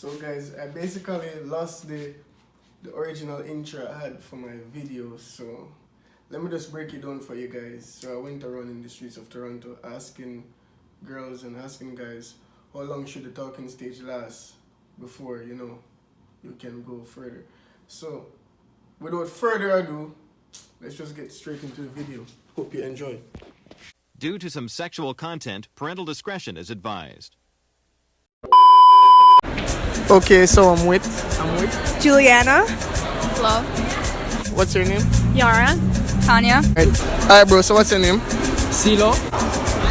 So guys, I basically lost the original intro I had for my video, so let me just break it down for you guys. So I went around in the streets of Toronto asking girls and asking guys how long should the talking stage last before, you know, you can go further. So without further ado, let's just get straight into the video. Hope you enjoy. Due to some sexual content, parental discretion is advised. Okay, so I'm with Juliana. Hello. what's your name? Yara. Tanya. Alright bro, so what's your name? CeeLo.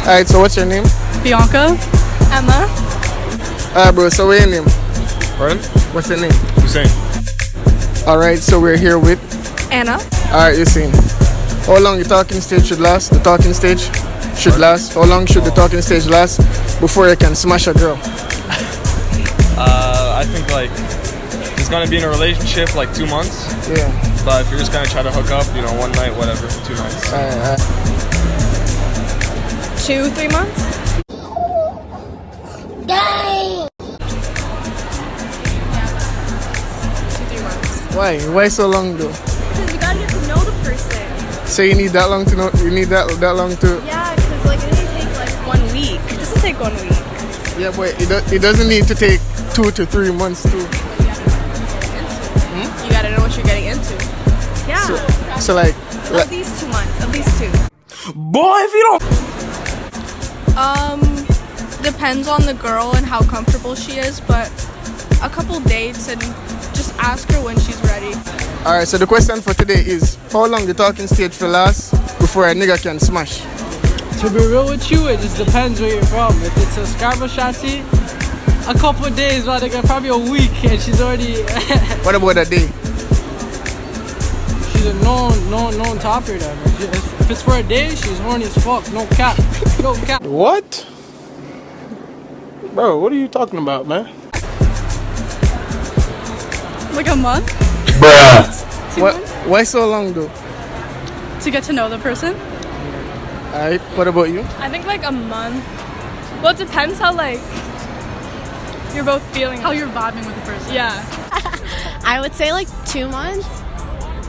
Alright, so what's your name? Bianca. Emma. Alright bro, so what's your name? Pardon? What's your name? Hussein. Alright, so we're here with Anna. Alright, you seen. How long the talking stage should last? The talking stage should last. How long should the talking stage last before you can smash a girl? I think like he's gonna be in a relationship like 2 months. Yeah. But if you're just gonna try to hook up, you know, one night, whatever, 2 nights. 2-3 months. Why? Why so long though? Because you gotta get to know the person. So you need that long to know? You need that long to? Yeah, because like it doesn't take like 1 week. It doesn't take 1 week. Yeah, but it doesn't need to take 2 to 3 months too. You gotta know what you're getting into. Yeah. So like at least 2 months. At least 2. Boy, if you don't. Depends on the girl and how comfortable she is, but a couple dates and just ask her when she's ready. alright, so the question for today is how long the talking stage will last before a nigga can smash? To be real with you, it just depends where you're from. If it's a Scarborough Shotty, a couple of days, well, like probably a week, and she's already. What about a day? She's a known topper then. If it's for a day, she's horny as fuck. No cap. No cap. What? Bro, what are you talking about, man? Like a month? What? Why so long though? To get to know the person? Alright, what about you? I think like a month. Well, it depends how like you're both feeling. How you're vibing with the person. Yeah. I would say like 2 months,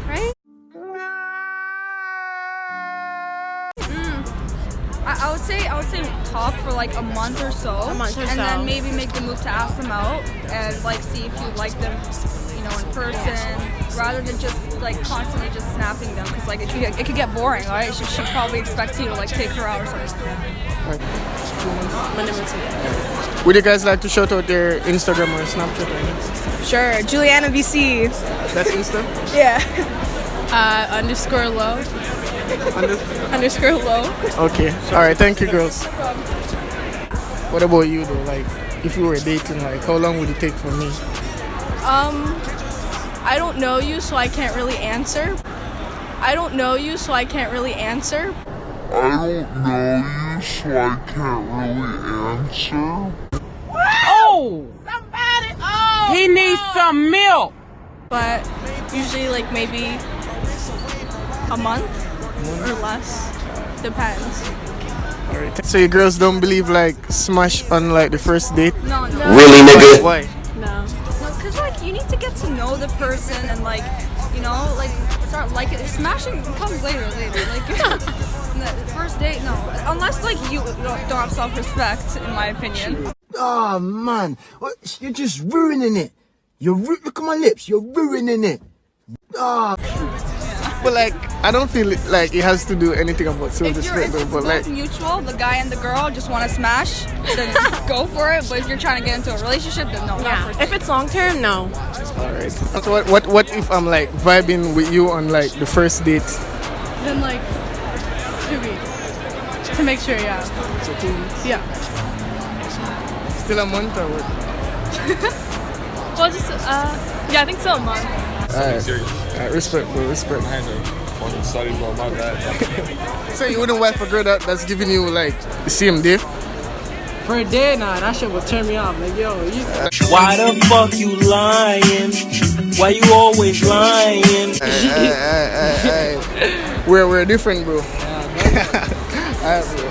right? I would say talk for like a month or so. And then maybe make the move to ask them out and like see if you like them, you know, in person, rather than just like constantly just snapping them, because like it could get boring, right? She probably expects you to like take her out or something. Would you guys like to shout out their Instagram or Snapchat or anything? Sure. Juliana VC. That's Insta? Yeah. Underscore low. Underscore low. Okay. Alright, thank you girls. What about you though? Like, if you were dating, like, how long would it take for me? I don't know you, so I can't really answer. I don't know you, so I can't really answer. Oh! Somebody! Oh! He needs some milk! But usually like maybe a month or less. Depends. Alright. So you girls don't believe like smash on like the first date? No. Really, nigga? Why? No, because like you need to get to know the person and like, you know, like start liking it. Smashing comes later. Like the first date, no. Unless like you don't have self-respect, in my opinion. Oh man, you're just ruining it. Look at my lips. You're ruining it. But like, I don't feel like it has to do anything about If self-respect though. it's But like, both mutual, the guy and the girl just want to smash, then go for it. But if you're trying to get into a relationship, then no. not first If date. it's long term, no. alright. So what if I'm like vibing with you on like the first date? Then like 2 weeks to make sure, yeah. So 2 weeks. Yeah. Still a month or what? Well, just yeah, I think so, a month. Alright. Serious. Respect, bro. Respect. My hands are fucking sweaty, bro. My bad. So you wouldn't wife a girl that's giving you like the same day? For a day, nah, that shit will turn me off. Like, yo, you. Why the fuck you lying? Why you always lying? We're different, bro. Alright, bro.